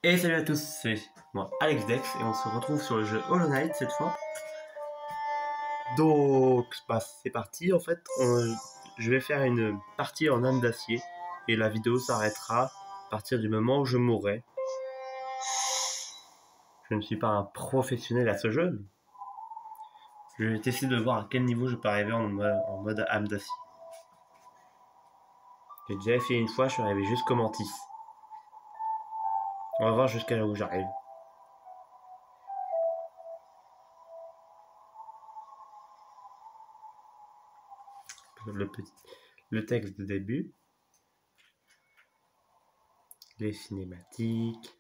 Et salut à tous, c'est moi Alex Dex et on se retrouve sur le jeu Hollow Knight cette fois. Donc c'est parti, en fait je vais faire une partie en âme d'acier et la vidéo s'arrêtera à partir du moment où je mourrai. Je ne suis pas un professionnel à ce jeu, mais je vais essayer de voir à quel niveau je peux arriver en mode âme d'acier. J'ai déjà essayé une fois, je suis arrivé jusqu'au Mantis. On va voir jusqu'à là où j'arrive. Le texte de début, les cinématiques.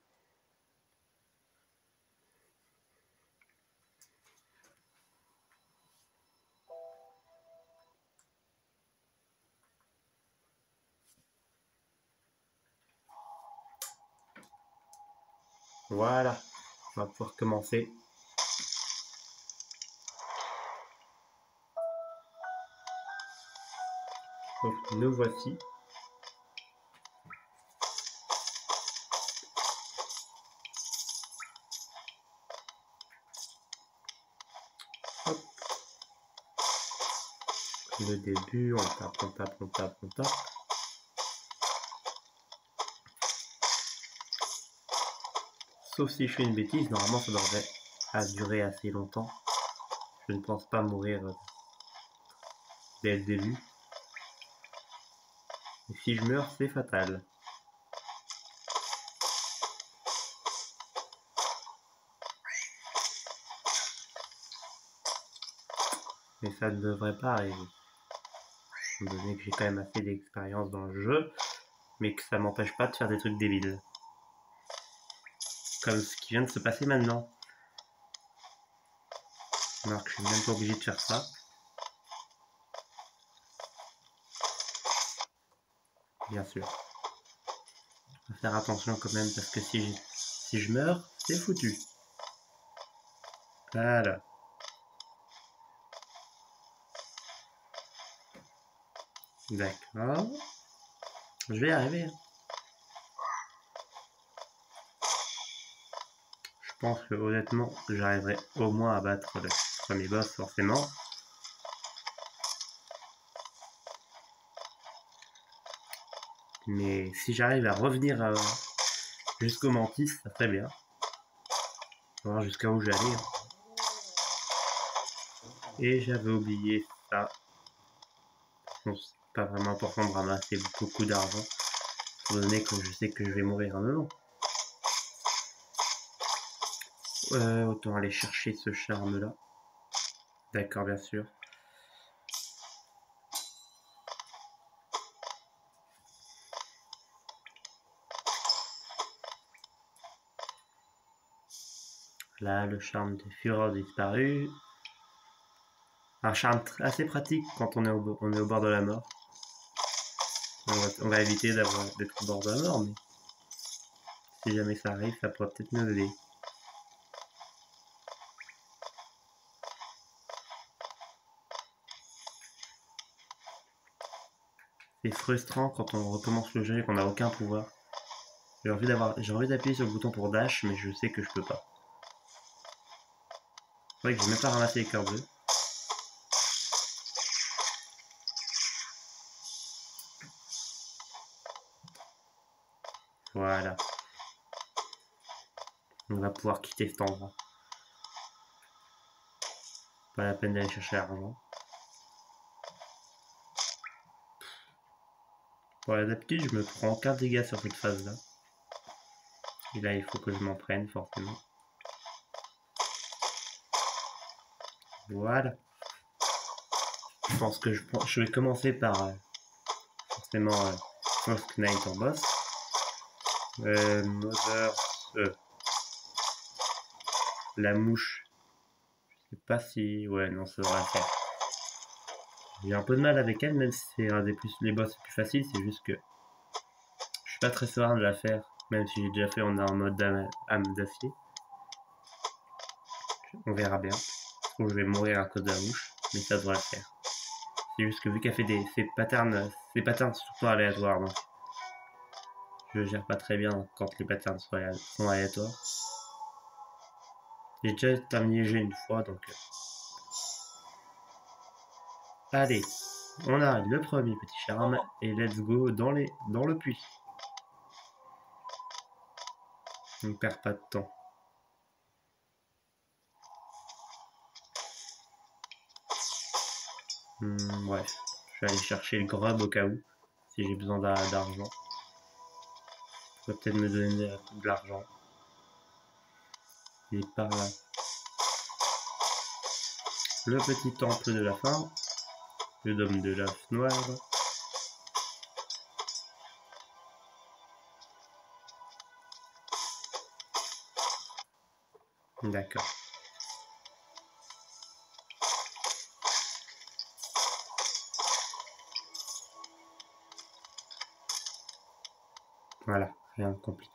Voilà, on va pouvoir commencer. Donc nous voici. Hop. Le début, on tape. Sauf si je fais une bêtise, normalement ça devrait durer assez longtemps. Je ne pense pas mourir dès le début. Et si je meurs, c'est fatal. Mais ça ne devrait pas arriver. Étant donné que j'ai quand même assez d'expérience dans le jeu, mais que ça m'empêche pas de faire des trucs débiles. Comme ce qui vient de se passer maintenant. Alors que je suis même pas obligé de faire ça. Bien sûr. Il faut faire attention quand même parce que si je meurs, c'est foutu. Voilà. D'accord. Je vais y arriver. Je pense que honnêtement, j'arriverai au moins à battre le premier boss forcément. Mais si j'arrive à revenir jusqu'au Mantis, ça serait bien. On va voir jusqu'à où j'allais. Et j'avais oublié ça. Bon, c'est pas vraiment important de ramasser beaucoup d'argent, étant donné que je sais que je vais mourir un moment. Autant aller chercher ce charme-là. D'accord, bien sûr. Là, le charme des fureurs disparu. Un charme assez pratique quand on est au bord de la mort. On va éviter d'être au bord de la mort, mais si jamais ça arrive, ça pourrait peut-être nous aider. C'est frustrant quand on recommence le jeu et qu'on n'a aucun pouvoir. J'ai envie d'appuyer sur le bouton pour dash, mais je sais que je peux pas. C'est vrai que j'ai même pas ramassé les cœurs bleus. Voilà. On va pouvoir quitter cet endroit. Pas la peine d'aller chercher l'argent. Pour d'habitude, je me prends aucun dégât sur cette phase-là. Et là, il faut que je m'en prenne, forcément. Voilà. Je pense que je vais commencer par forcément First Knight en boss. Mother... la mouche. Je sais pas si... Ouais, non, ça devrait faire. J'ai un peu de mal avec elle, même si c'est les boss les plus faciles, c'est juste que je suis pas très serein de la faire, même si j'ai déjà fait en mode âme d'acier. On verra bien. Je vais mourir à cause de la mouche, mais ça devrait le faire. C'est juste que vu qu'elle fait ses patterns surtout aléatoires, donc Je gère pas très bien quand les patterns sont aléatoires. J'ai déjà terminé le jeu une fois, donc... Allez, on arrête le premier petit charme et let's go dans le puits. On ne perd pas de temps. Bref, je vais aller chercher le grub au cas où, si j'ai besoin d'argent. Ça va peut-être me donner de l'argent. Et par là. Le petit temple de la fin. Le dôme de l'œuf noir. D'accord. Voilà, rien de compliqué.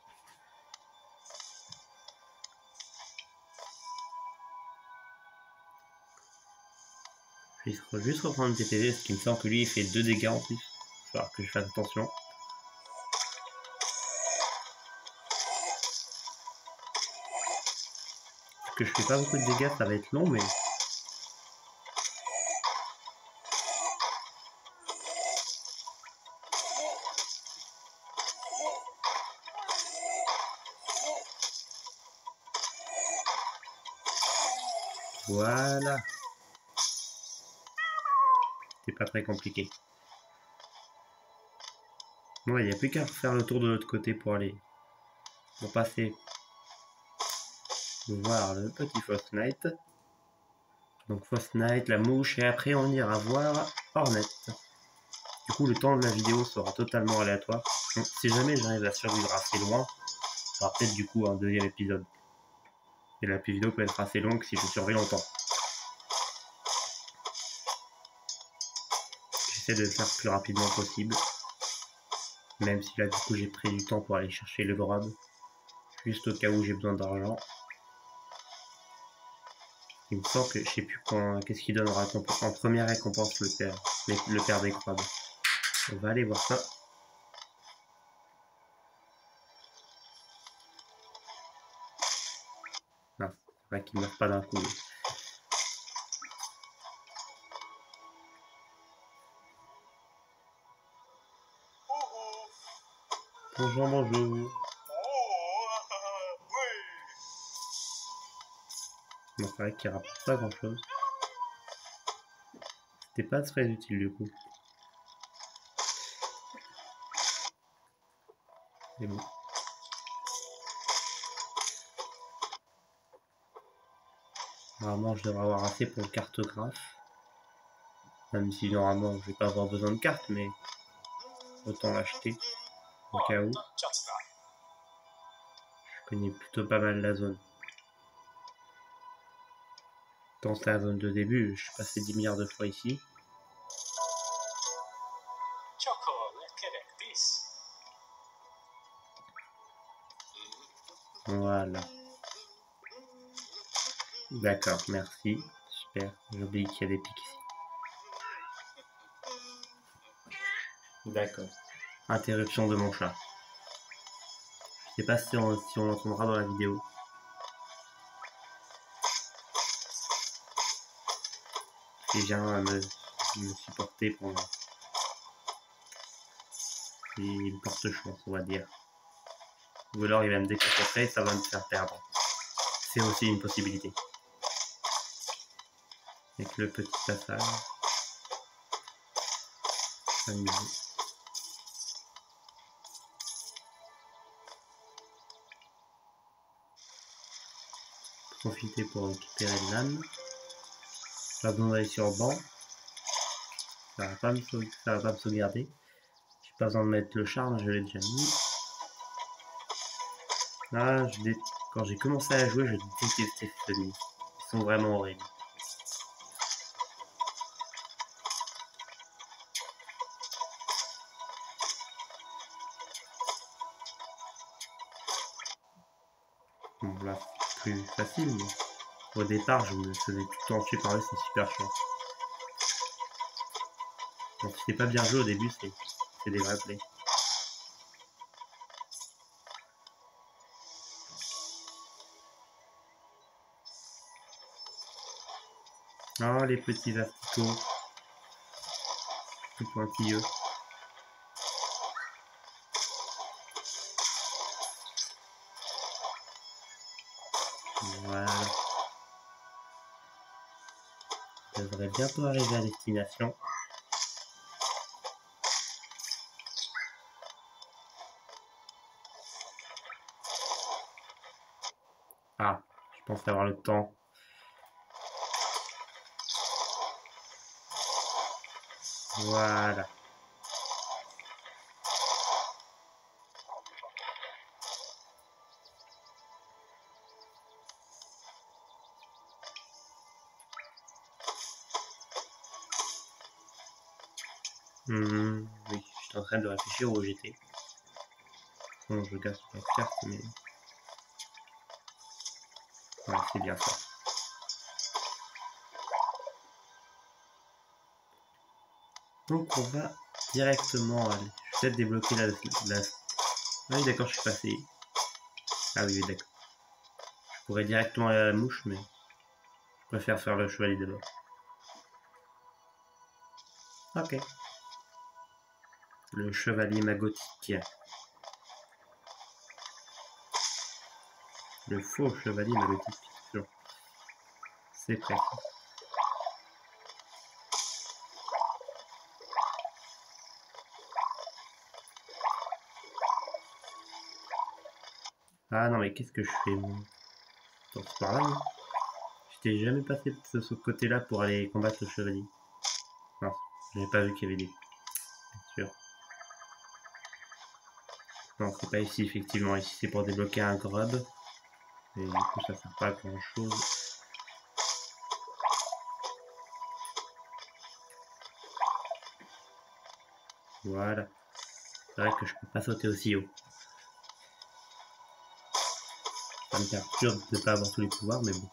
Je vais juste reprendre le TTV, parce qu'il me semble que lui il fait 2 dégâts en plus. Il va falloir que je fasse attention. Parce que je fais pas beaucoup de dégâts, ça va être long, mais... Voilà. C'est pas très compliqué. Ouais, il n'y a plus qu'à faire le tour de l'autre côté pour passer voir le petit Frost Knight. Donc Frost Knight, la mouche, et après on ira voir Hornet. Du coup, le temps de la vidéo sera totalement aléatoire. Donc, si jamais j'arrive à survivre assez loin, il y aura peut-être du coup un deuxième épisode. Et la vidéo peut être assez longue si je survis longtemps. J'essaie de le faire le plus rapidement possible. Même si là, du coup, j'ai pris du temps pour aller chercher le grub. Juste au cas où j'ai besoin d'argent. Il me semble que je sais plus qu'est-ce qu'il donne en première récompense le père des crabes. On va aller voir ça. Non, c'est vrai qu'il ne meurt pas d'un coup. Bonjour, bonjour. Bon, c'est vrai qu'il rapporte pas grand chose. C'était pas très utile du coup. Mais bon. Normalement, je devrais avoir assez pour le cartographe. Même si normalement, je vais pas avoir besoin de carte, mais autant l'acheter au cas où. Je connais plutôt pas mal la zone. Dans la zone de début, je suis passé 10 milliards de fois ici. Voilà. D'accord, merci. Super. J'oublie qu'il y a des pics ici. D'accord. Interruption de mon chat. Je sais pas si on l'entendra dans la vidéo. Il vient me supporter pendant... Il porte chance, on va dire. Ou alors il va me déconcentrer et ça va me faire perdre. C'est aussi une possibilité. Avec le petit passage. Amusé. Profiter pour récupérer de l'âme. Pas besoin d'aller sur le banc. Ça va pas me sauvegarder. J'ai pas besoin de mettre le charme, je l'ai déjà mis. Là, quand j'ai commencé à jouer, je détestais ces ennemis. Ils sont vraiment horribles. Bon, là, c'est plus facile, mais au départ, je me faisais tout le temps tuer par eux, c'est super chiant. Donc, si t'es pas bien joué au début, c'est des vrais plays. Oh, les petits asticots. Tout pointilleux. Voilà. Je devrais bientôt arriver à destination. Ah, je pense avoir le temps. Voilà. Oui, je suis en train de réfléchir où j'étais. Bon, je regarde sur la carte, mais... Ouais, c'est bien ça. Donc on va directement aller. Je vais peut-être débloquer la... Ah oui, d'accord, je suis passé. Ah oui, d'accord. Je pourrais directement aller à la mouche, mais je préfère faire le chevalier d'abord. Ok. Le chevalier magotique. Le faux chevalier magotique. C'est prêt. Ah non, mais qu'est-ce que je fais? Attends, c'est par là, non? J'étais jamais passé de ce côté-là pour aller combattre le chevalier. Non, j'avais pas vu qu'il y avait des... Bien sûr. Non, c'est pas ici, effectivement. Ici, c'est pour débloquer un grub. Et du coup, ça sert pas à grand-chose. Voilà. C'est vrai que je peux pas sauter aussi haut. Ça me perturbe de ne pas avoir tous les pouvoirs, mais bon.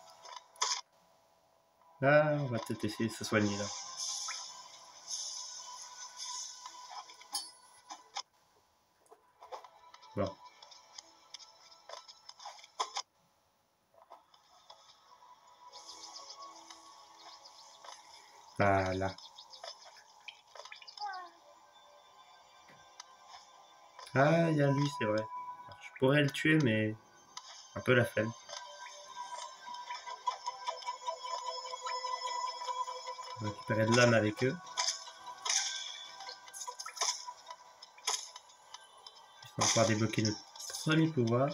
Ah, on va peut-être essayer de se soigner là. Bon. Voilà. Ah, il y a lui, c'est vrai. Alors, je pourrais le tuer, mais un peu la flemme. On va récupérer de l'âme avec eux. On va pouvoir débloquer notre premier pouvoir.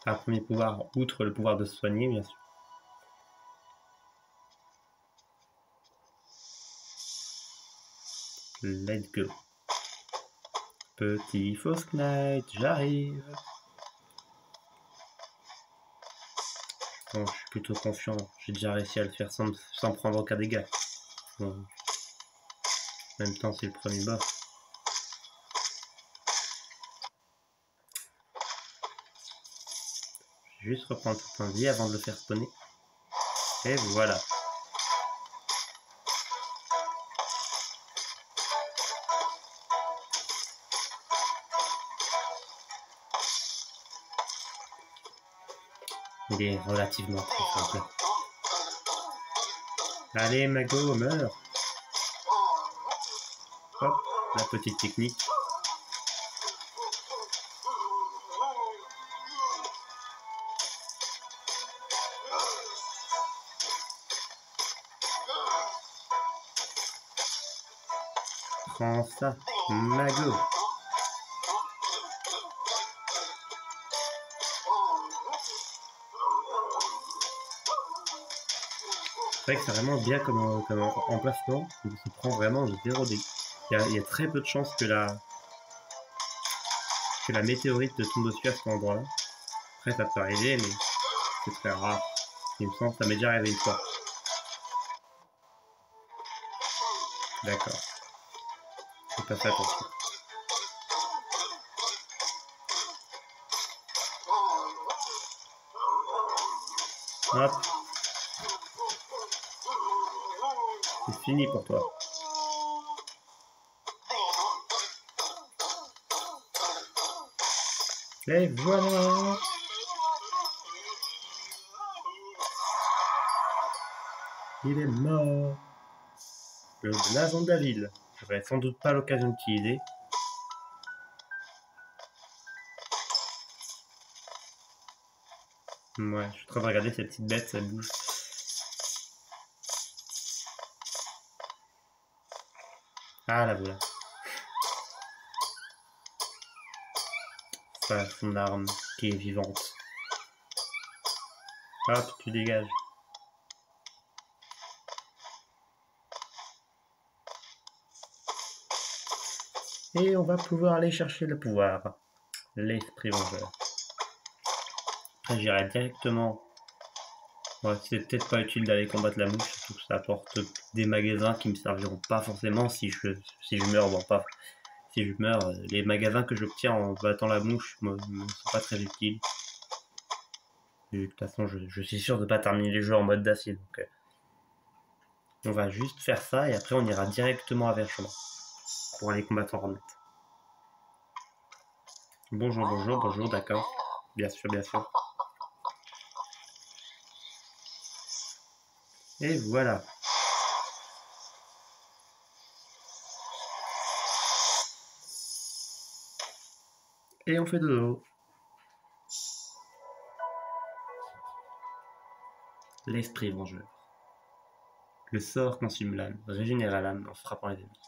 Enfin, premier pouvoir, outre le pouvoir de se soigner, bien sûr. Let's go. Petit Fausse Knight, j'arrive. Bon, je suis plutôt confiant. J'ai déjà réussi à le faire sans prendre aucun dégât. Bon. En même temps, c'est le premier boss. Je vais juste reprendre certains vie avant de le faire spawner. Et voilà. Il est relativement très simple. Allez, Mago, meurs. Hop, la petite technique. Prends ça, Mago. C'est vrai que c'est vraiment bien comme emplacement. Il se prend vraiment 0 dégâts. Il y a très peu de chances que la météorite tombe dessus à cet endroit-là. Après, ça peut arriver, mais c'est très rare. Il me semble que ça m'est déjà arrivé une fois. D'accord. Faut pas faire attention. Hop. C'est fini pour toi. Et voilà. Il est mort. Le blason de la ville. J'aurais sans doute pas l'occasion d'utiliser. Ouais, je suis en train de regarder cette petite bête, ça bouge. Ah, la voilà. Ça, son arme qui est vivante. Hop, tu dégages. Et on va pouvoir aller chercher le pouvoir. L'esprit vengeur. Après, j'irai directement. Ouais, c'est peut-être pas utile d'aller combattre la mouche, surtout que ça apporte des magasins qui me serviront pas forcément si je meurs. Bon, pas si je meurs. Les magasins que j'obtiens en battant la mouche me sont pas très utiles. Et de toute façon, je suis sûr de pas terminer les jeux en mode d'acier. Donc, on va juste faire ça et après on ira directement à Verchemin pour aller combattre en remette. Bonjour, bonjour, bonjour, d'accord. Bien sûr, bien sûr. Et voilà. Et on fait dodo. L'esprit vengeur. Le sort consume l'âme, régénère l'âme en frappant les ennemis.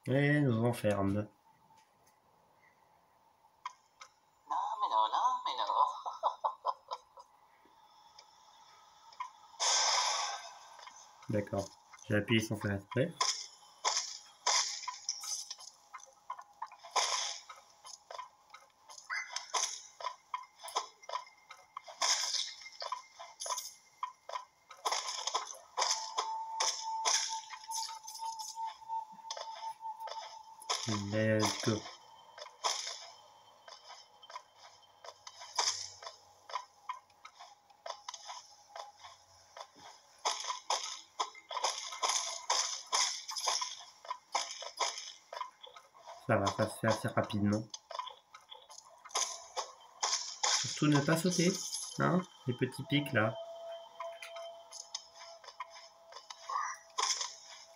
Et nous enferme. D'accord. J'ai appuyé sans faire exprès. Let's go. Ça va passer assez rapidement. Surtout ne pas sauter, hein, les petits pics là.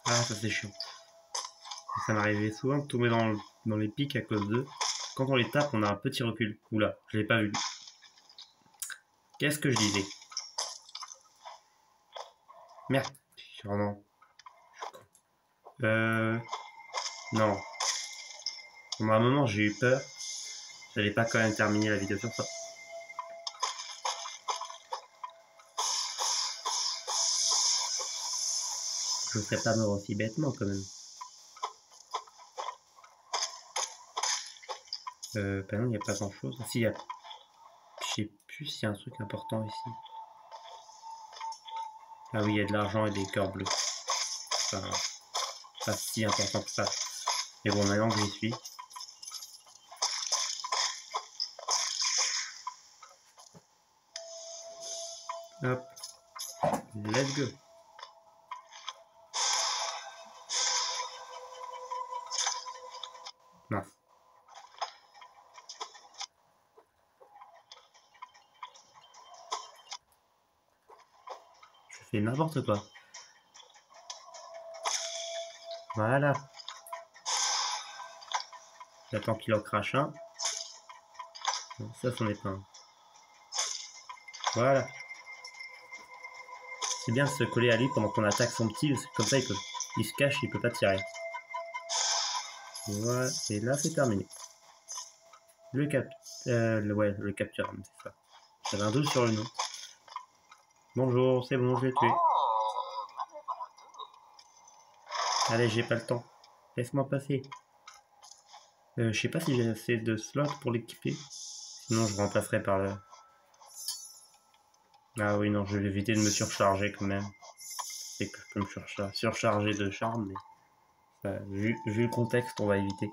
Ah, ça c'est chiant. Ça m'arrivait souvent de tomber dans les pics à cause d'eux. Quand on les tape, on a un petit recul. Oula, je l'ai pas vu. Qu'est-ce que je disais? Merde. Oh non. Non. Pendant un moment, j'ai eu peur. J'allais pas quand même terminer la vidéo sur ça. Je ne serais pas mort aussi bêtement quand même. Bah non, il n'y a pas grand chose. Ah, si, il y a... Je sais plus s'il y a un truc important ici. Ah oui, il y a de l'argent et des cœurs bleus. Enfin, pas si important que ça. Mais bon, maintenant que j'y suis. Hop. Let's go. Mince. Je fais n'importe quoi. Voilà. J'attends qu'il en crache un. Non, ça, c'en est pas un. Voilà. C'est bien de se coller à lui pendant qu'on attaque son petit, parce que comme ça il se cache, il peut pas tirer. Voilà, et là c'est terminé. Le capture, c'est ça. J'avais un doute sur le nom. Bonjour, c'est bon, je l'ai tué. Allez, j'ai pas le temps. Laisse-moi passer. Je sais pas si j'ai assez de slots pour l'équiper. Sinon, je remplacerai par le... Ah oui, non, je vais éviter de me surcharger quand même. C'est que je peux me surcharger de charme, mais vu le contexte, on va éviter.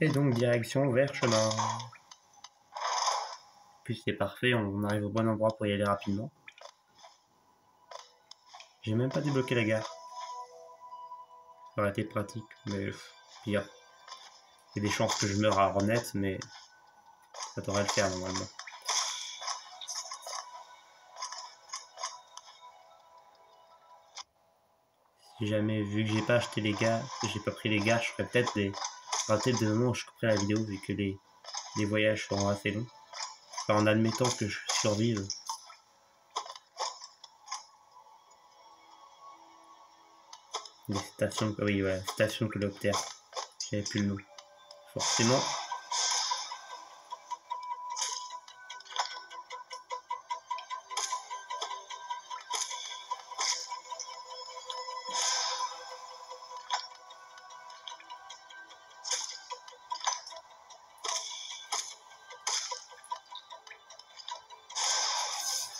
Et donc, direction vers chemin. Puis c'est parfait, on arrive au bon endroit pour y aller rapidement. J'ai même pas débloqué la gare. Ça aurait été pratique, mais pire. Il y a des chances que je meure à Hornet, mais ça devrait le faire normalement. Si jamais, vu que j'ai pas acheté les gars, j'ai pas pris les gars, je ferais peut-être des moments où je couperai la vidéo vu que les voyages seront assez longs. Enfin, en admettant que je survive. Les stations, oui, voilà, station Coloptère. J'avais plus le nom. Forcément.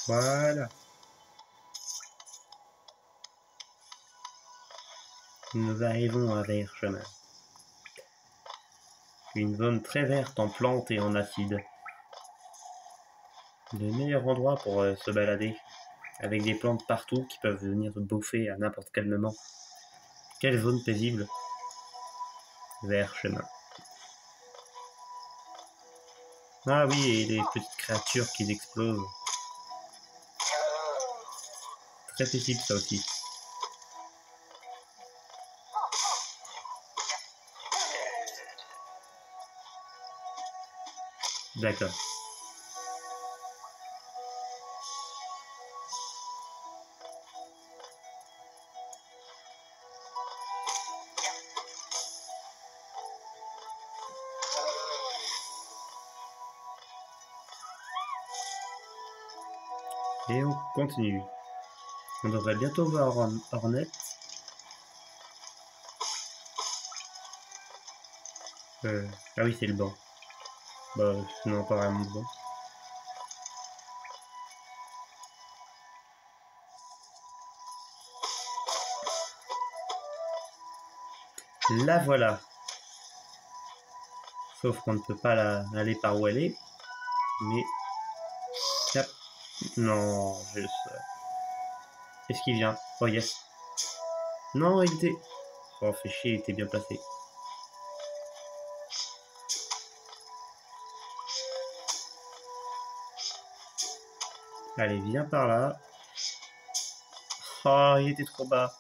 Voilà. Nous arrivons à Vert-Chemin. Une zone très verte en plantes et en acide. Le meilleur endroit pour se balader, avec des plantes partout qui peuvent venir bouffer à n'importe quel moment. Quelle zone paisible. Vert-Chemin. Ah oui, et les petites créatures qui explosent. Très paisible ça aussi. D'accord. Et on continue. On devrait bientôt voir Hornet. Ah oui, c'est le banc. Bah, non, pas vraiment le banc. La voilà. Sauf qu'on ne peut pas aller par où elle est. Mais... Cap... Non, juste... Est-ce qu'il vient? Oh yes. Non, il était... Oh, fait chier, il était bien placé. Allez, viens par là. Oh, il était trop bas.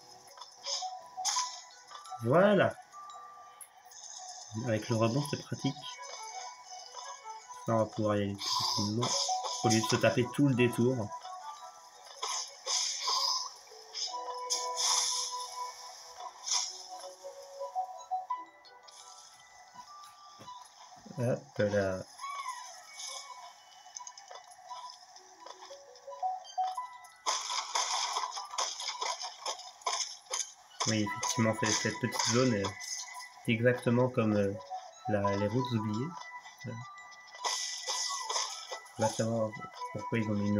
Voilà. Avec le rebond, c'est pratique. Ça, on va pouvoir y aller tranquillement. Au lieu de se taper tout le détour. Hop là. Oui, effectivement, cette petite zone est exactement comme les routes oubliées. On va savoir pourquoi ils ont mis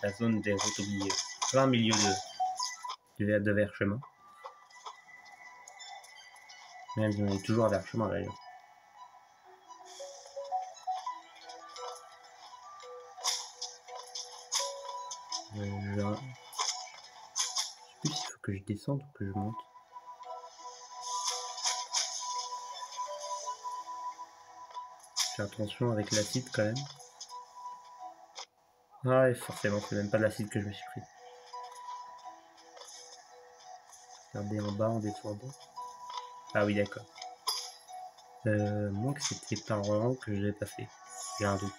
la zone des routes oubliées plein milieu de Vert-Chemin. Même ils ont mis toujours à Vert-Chemin d'ailleurs. Je sais plus s'il faut que je descende ou que je monte. Fais attention avec l'acide quand même. Ah et forcément c'est même pas de l'acide que je me suis pris. Regardez en bas en descendant. Ah oui d'accord. Moi que c'était par an que je l'ai pas fait. J'ai un doute.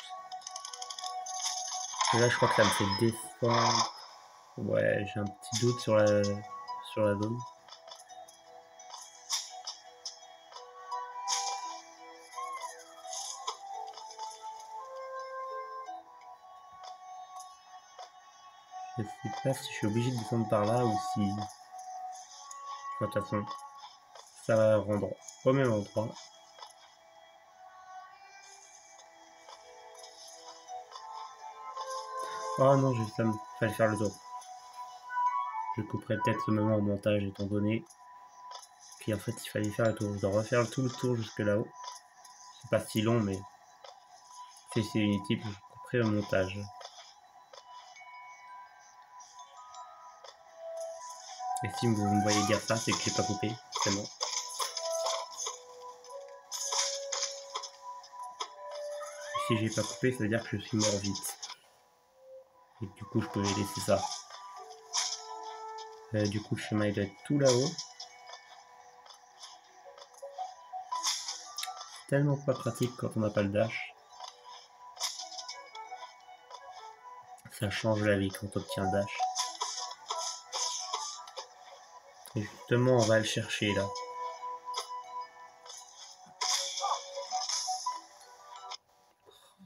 Et là je crois que ça me fait descendre. Ouais j'ai un petit doute sur la zone. Je sais pas si je suis obligé de descendre par là ou si... Enfin, de toute façon, ça va rendre au même endroit. Oh non, ça me fallait faire le tour. Je couperai peut-être ce moment au montage étant donné qu'en fait il fallait faire le tour. Je dois refaire tout le tour jusque là-haut. C'est pas si long mais si c'est inutile, je couperai au montage. Et si vous me voyez dire ça, c'est que j'ai pas coupé, c'est bon. si j'ai pas coupé, ça veut dire que je suis mort vite. Et du coup, je peux laisser ça. Du coup, le chemin il doit être tout là-haut. Tellement pas pratique quand on n'a pas le dash. Ça change la vie quand on obtient le dash. Et justement, on va le chercher là.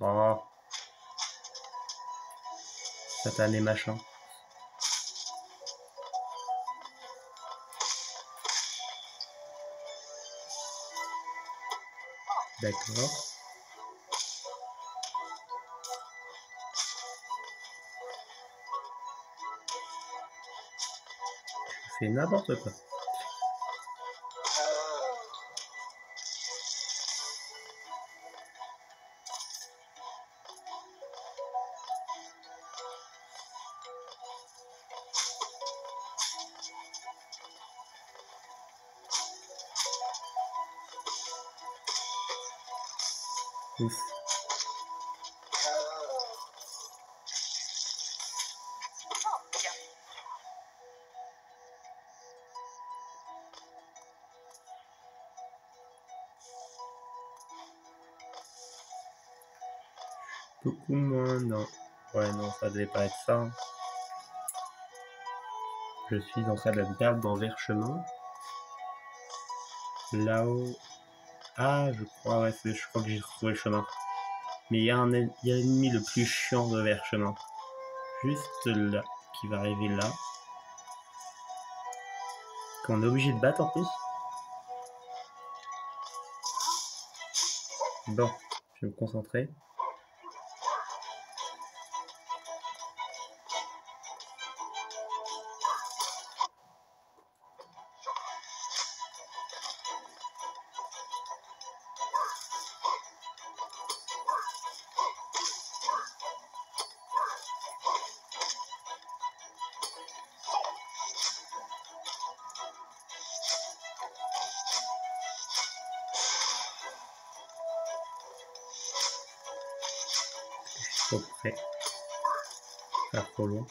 Oh. Satané machin. D'accord. Je fais n'importe quoi. Ouf. Beaucoup moins, non. Ouais, non, ça devait pas être ça. Je suis en train de me perdre dans vers chemin. Là-haut. Ah, je crois, ouais, je crois que j'ai retrouvé le chemin. Mais il y a l'ennemi le plus chiant de vers chemin. Juste là, qui va arriver là. Qu'on est obligé de battre en plus. Bon, je vais me concentrer. Trop près. Pas trop loin.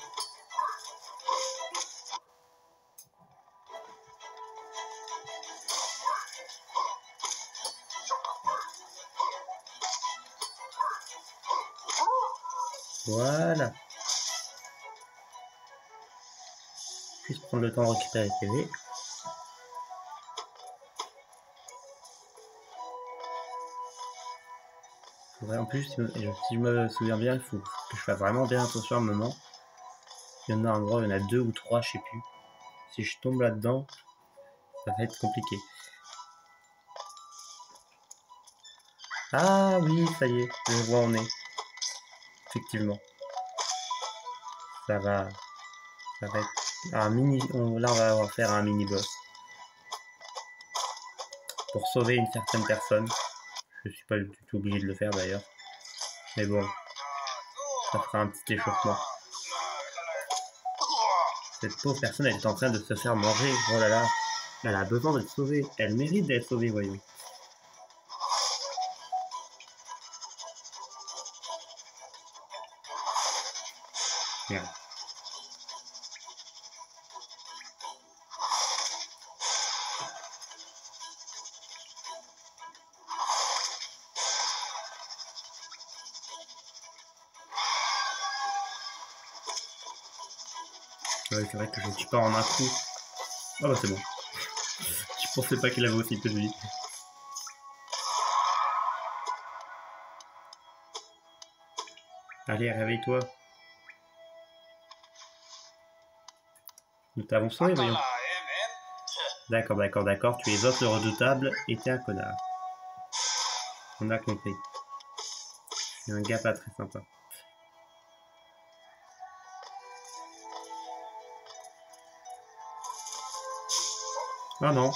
Voilà. Juste prendre le temps de récupérer les PV. Faudrait en plus, si je me souviens bien, il faut que je fasse vraiment bien attention à un moment. Il y en a un endroit, il y en a 2 ou 3, je sais plus. Si je tombe là-dedans, ça va être compliqué. Ah oui, ça y est, je vois où on est. Effectivement. Ça va être un mini. Là, on va faire un mini boss. Pour sauver une certaine personne. Je suis pas du tout obligé de le faire d'ailleurs. Mais bon, ça fera un petit échauffement. Cette pauvre personne, elle est en train de se faire manger. Oh là là. Elle a besoin d'être sauvée. Elle mérite d'être sauvée, voyons. Merde. Ouais, c'est vrai que je ne tue pas en un coup. Oh bah c'est bon. Je pensais pas qu'il avait aussi peu de vie. Allez, réveille-toi. Nous t'avons sauvé, voyons. D'accord, d'accord, d'accord. Tu es le redoutable et t'es un connard. On a compris. C'est un gars pas très sympa. Oh non.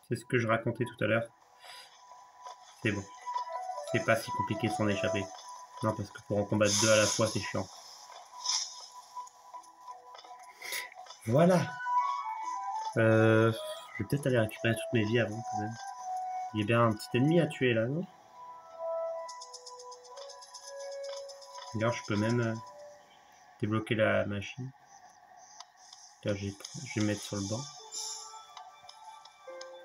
C'est ce que je racontais tout à l'heure. C'est bon. C'est pas si compliqué de s'en échapper. Non, parce que pour en combattre 2 à la fois, c'est chiant. Voilà. Je vais peut-être aller récupérer toutes mes vies avant, quand même. Il y a bien un petit ennemi à tuer, là, non? D'ailleurs, je peux même débloquer la machine. Là, je vais mettre sur le banc.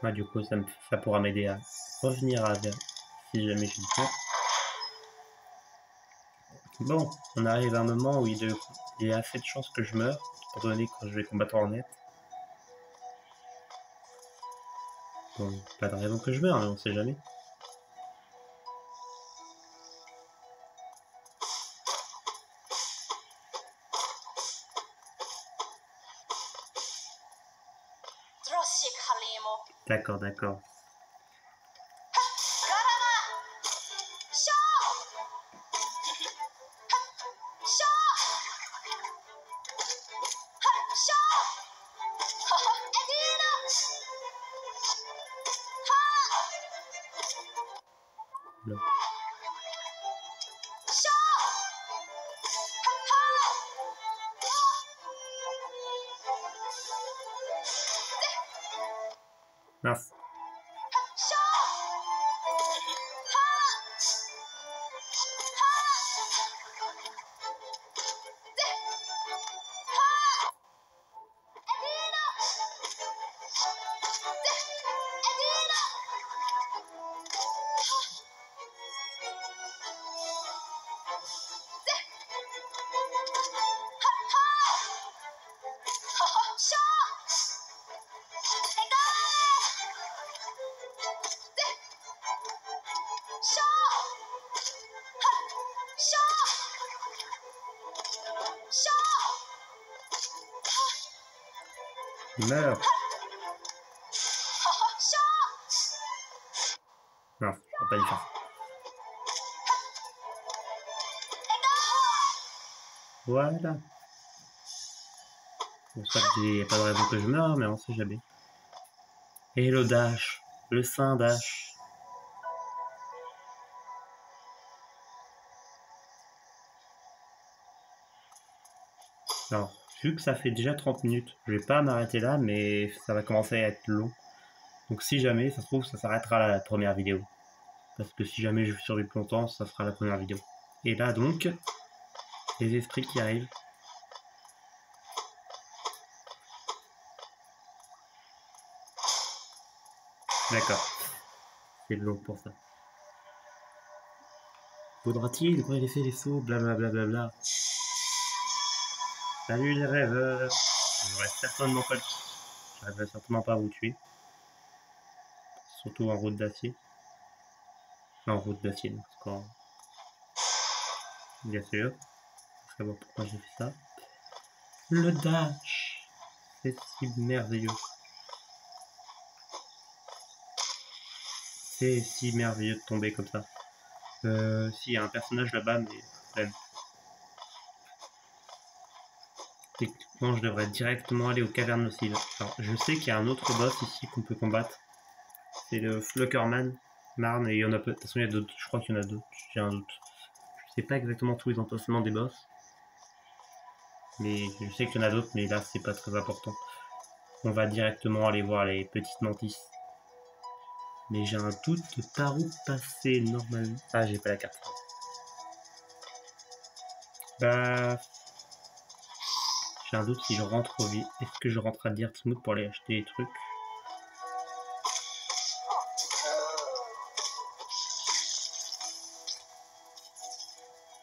Ah, du coup, ça pourra m'aider à revenir à vers si jamais je le fais. Bon, on arrive à un moment où il y a assez de chances que je meure, étant donné quand je vais combattre en net. Bon, pas de raison que je meure, mais on sait jamais. D'accord, d'accord. Là. Mince. Meurs. Non, je peux pas y faire. Voilà. Bon, ça, il n'y a pas de raison que je meure, mais on sait jamais. Et le dash. Le saint dash. Alors, vu que ça fait déjà 30 minutes, je vais pas m'arrêter là, mais ça va commencer à être long. Donc si jamais, ça se trouve, ça s'arrêtera à la première vidéo. Parce que si jamais je survis plus longtemps, ça sera la première vidéo. Et là donc, les esprits qui arrivent. D'accord. C'est long pour ça. Faudra-t-il laisser les sauts, blablabla. Bla. Salut les rêveurs. J'aurais certainement pas... J'arriverai certainement pas à vous tuer. Surtout en route d'acier. En route d'acier, donc quand... Bien sûr. Je sais pas pourquoi j'ai fait ça. Le dash. C'est si merveilleux. C'est si merveilleux de tomber comme ça. S'il y a un personnage là-bas, mais flemme. Techniquement, je devrais directement aller aux cavernes nocives. Alors, je sais qu'il y a un autre boss ici qu'on peut combattre. C'est le Flockerman. Marne, et il y en a peu. De toute façon, il y a d'autres. Je crois qu'il y en a d'autres. J'ai un doute. Je sais pas exactement tous les emplacements des boss. Mais je sais qu'il y en a d'autres, mais là, c'est pas très important. On va directement aller voir les petites mantis. Mais j'ai un doute de par où passer normalement. Ah, j'ai pas la carte. Bah... J'ai un doute si je rentre au vide. Est-ce que je rentre à Dirtsmouth pour aller acheter des trucs?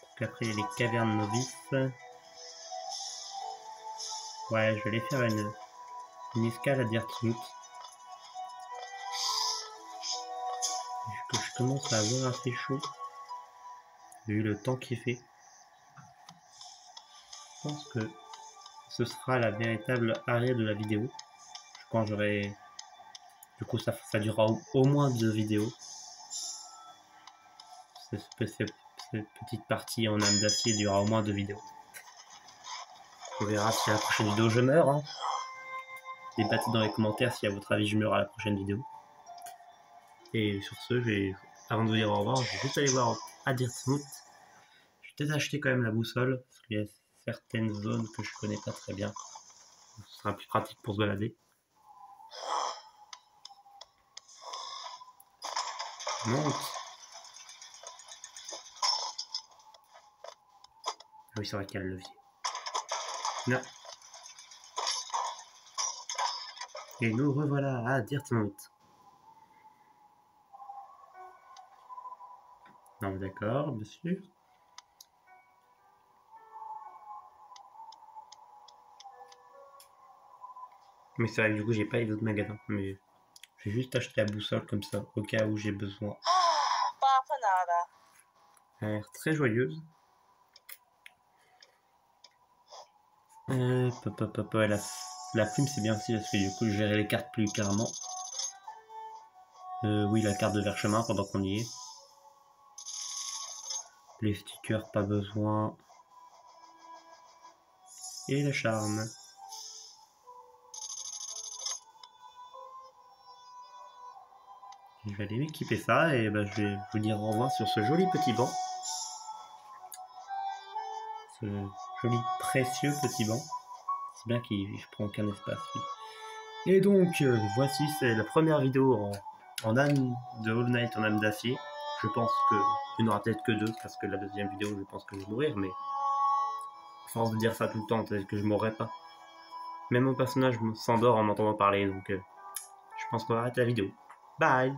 Parce qu'après, il y a les cavernes novices. Ouais, je vais aller faire une escale à Dirtsmouth. Vu que je commence à avoir assez chaud, vu le temps qu'il fait, je pense que ce sera la véritable arrêt de la vidéo. Quand j'aurai... Du coup, ça durera au moins 2 vidéos. Cette petite partie en âme d'acier durera au moins 2 vidéos. On verra si à la prochaine vidéo je meurs. Hein. Débattez dans les commentaires si à votre avis je meurs à la prochaine vidéo. Et sur ce, avant de vous dire au revoir, je vais juste aller voir à Dirtsmouth. Je vais peut-être acheter quand même la boussole, parce qu'il y a certaines zones que je connais pas très bien. Ce sera plus pratique pour se balader. Monte. Ah oui, c'est vrai qu'il y a le levier. Non. Et nous revoilà à Dirtmouth. Non, d'accord, bien sûr. Mais c'est vrai que du coup, j'ai pas les autres magasins. Mais je vais juste acheter la boussole comme ça, au cas où j'ai besoin. Elle a l'air très joyeuse. La plume, c'est bien aussi parce que du coup, je gérer les cartes plus carrément. Oui, la carte de Verchemin pendant qu'on y est. Les stickers, pas besoin. Et le charme. Je vais aller m'équiper ça et bah, je vais vous dire au revoir sur ce joli petit banc. Ce joli précieux petit banc. C'est bien qu'il prend aucun espace. Lui. Et donc, voici, c'est la première vidéo en âme de All Night en âme d'acier. Je pense qu'il n'y en aura peut-être que 2 parce que la deuxième vidéo, je pense que je vais mourir, mais à force de dire ça tout le temps, peut-être que je mourrai pas. Même mon personnage s'endort en m'entendant parler, donc je pense qu'on va arrêter la vidéo. Bye!